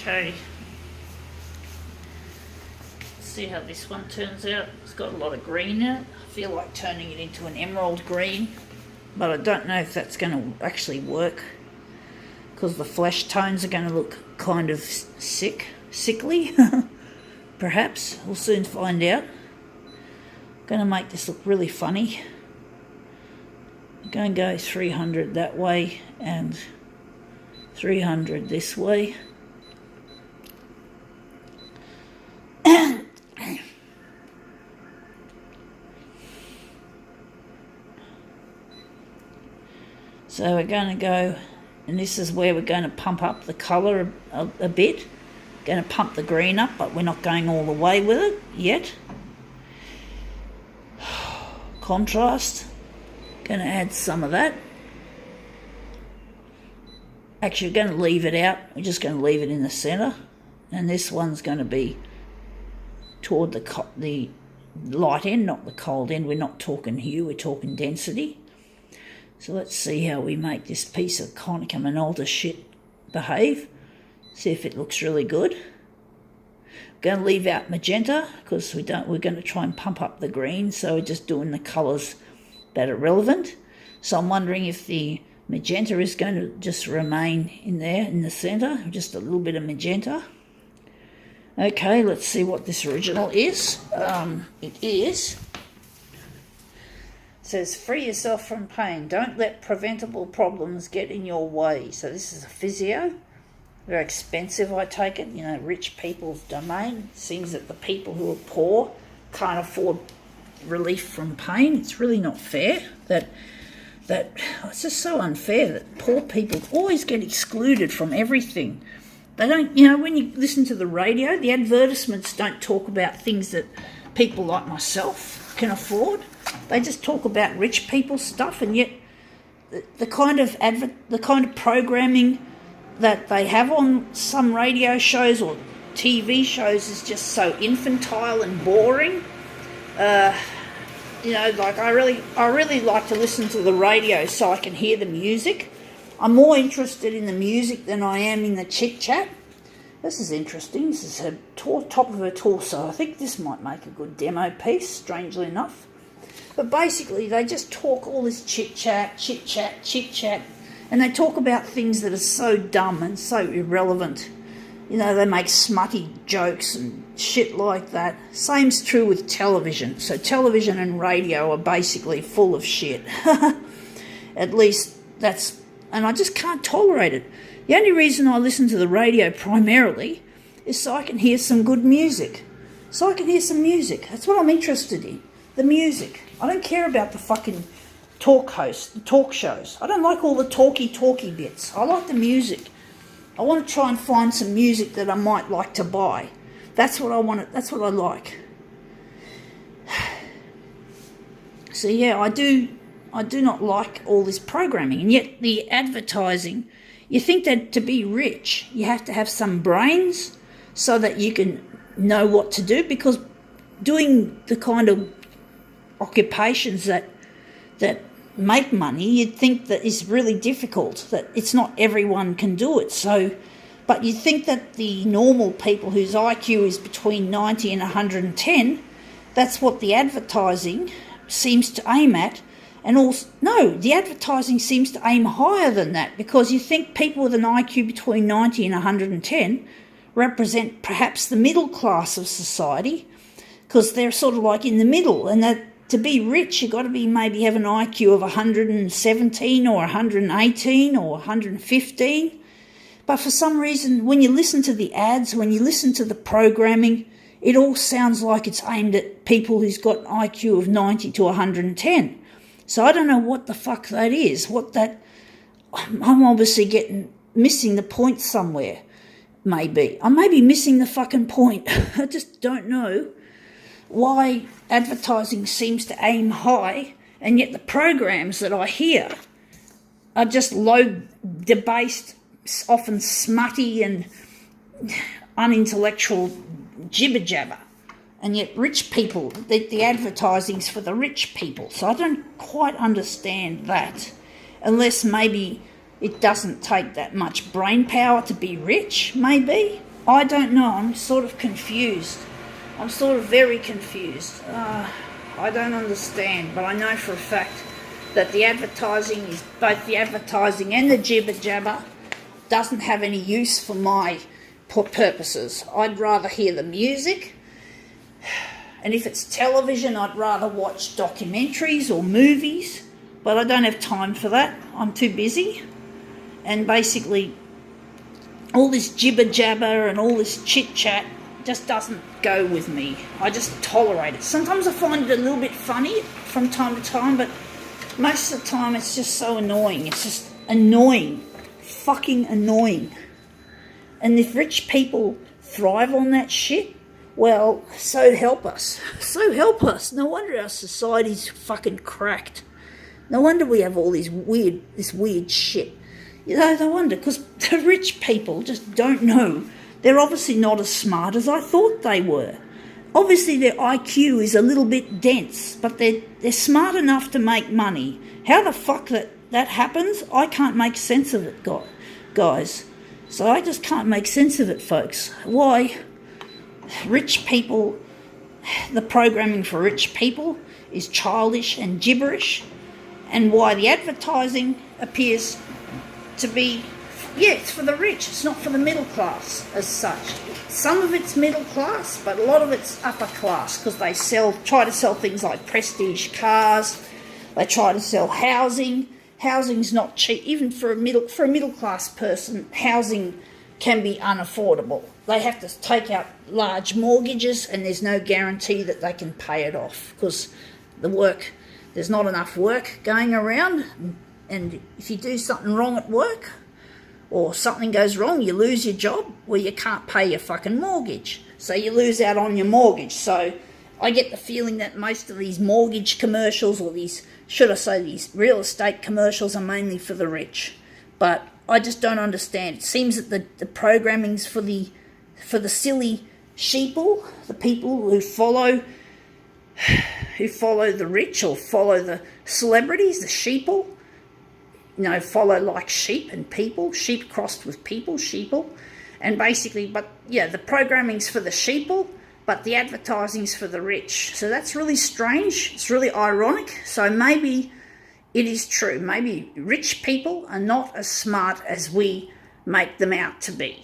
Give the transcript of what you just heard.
Okay. See how this one turns out. It's got a lot of green in it. I feel like turning it into an emerald green, but I don't know if that's going to actually work because the flesh tones are going to look kind of sickly. Perhaps. We'll soon find out. I'm going to make this look really funny. I'm going to go 300 that way and 300 this way. So we're going to go, and this is where we're going to pump up the colour a bit. Going to pump the green up, but we're not going all the way with it yet. Contrast. Going to add some of that. Actually, we're going to leave it out. We're just going to leave it in the centre. And this one's going to be toward the light end, not the cold end. We're not talking hue, we're talking density. So let's see how we make this piece of Konica Minolta shit behave. See if it looks really good. I'm going to leave out magenta because we're going to try and pump up the green, so we're just doing the colours that are relevant. So I'm wondering if the magenta is going to just remain in there in the centre, just a little bit of magenta. Okay, let's see what this original is. It says, free yourself from pain. Don't let preventable problems get in your way. So this is a physio. Very expensive, I take it. You know, rich people's domain. It seems that the people who are poor can't afford relief from pain. It's really not fair. That it's just so unfair that poor people always get excluded from everything. They don't, you know, when you listen to the radio, the advertisements don't talk about things that people like myself can afford. They just talk about rich people's stuff, and yet the kind of programming that they have on some radio shows or TV shows is just so infantile and boring. You know, like I really like to listen to the radio so I can hear the music. I'm more interested in the music than I am in the chit-chat. This is interesting. This is her top of her torso. I think this might make a good demo piece, strangely enough. But basically, they just talk all this chit-chat, and they talk about things that are so dumb and so irrelevant. You know, they make smutty jokes and shit like that. Same's true with television. So television and radio are basically full of shit. At least that's... And I just can't tolerate it. The only reason I listen to the radio primarily is so I can hear some good music. So I can hear some music. That's what I'm interested in. The music. I don't care about the fucking talk hosts, the talk shows. I don't like all the talky bits. I like the music. I want to try and find some music that I might like to buy. That's what I want. That's what I like. So yeah, I do not like all this programming, and yet the advertising, you think that to be rich, you have to have some brains so that you can know what to do, because doing the kind of occupations that make money, you'd think that is really difficult, that it's not everyone can do it. So, but you'd think that the normal people whose IQ is between 90 and 110, that's what the advertising seems to aim at. And also, no, the advertising seems to aim higher than that, because you think people with an IQ between 90 and 110 represent perhaps the middle class of society, because they're sort of like in the middle, and that to be rich, you've got to be maybe have an IQ of 117 or 118 or 115. But for some reason, when you listen to the ads, when you listen to the programming, it all sounds like it's aimed at people who's got an IQ of 90 to 110. So I don't know what the fuck that is. I'm obviously missing the point somewhere. Maybe. I may be missing the fucking point. I just don't know why advertising seems to aim high, and yet the programs that I hear are just low, debased, often smutty and unintellectual jibber-jabber. And yet rich people, the advertising's for the rich people. So I don't quite understand that, unless maybe it doesn't take that much brain power to be rich, maybe. I don't know. I'm sort of confused. I'm sort of very confused. I don't understand, but I know for a fact that the advertising is both the advertising and the jibber jabber doesn't have any use for my purposes. I'd rather hear the music, and if it's television, I'd rather watch documentaries or movies, but I don't have time for that. I'm too busy, and basically all this jibber jabber and all this chit chat just doesn't go with me. I just tolerate it. Sometimes I find it a little bit funny from time to time, but most of the time it's just so annoying. It's just annoying. Fucking annoying. And if rich people thrive on that shit, well, so help us. So help us. No wonder our society's fucking cracked. No wonder we have all this weird shit. You know, no wonder, because the rich people just don't know. They're obviously not as smart as I thought they were. Obviously their IQ is a little bit dense, but they're smart enough to make money. How the fuck that happens, I can't make sense of it, guys. So I just can't make sense of it, folks. Why rich people, the programming for rich people is childish and gibberish, and why the advertising appears to be, it's for the rich, it's not for the middle class as such. Some of it's middle class, but a lot of it's upper class, because they try to sell things like prestige cars, they try to sell housing. Housing's not cheap. Even for a middle class person, housing can be unaffordable. They have to take out large mortgages, and there's no guarantee that they can pay it off, because there's not enough work going around, and if you do something wrong at work or something goes wrong, you lose your job, well, you can't pay your fucking mortgage, so you lose out on your mortgage. So I get the feeling that most of these mortgage commercials, or these real estate commercials, are mainly for the rich. But I just don't understand. It seems that the programming's for the silly sheeple, the people who follow the rich or follow the celebrities, the sheeple. Follow like sheep and people, sheep crossed with people, sheeple. And basically, the programming's for the sheeple, but the advertising's for the rich. So that's really strange. It's really ironic. So maybe it is true. Maybe rich people are not as smart as we make them out to be.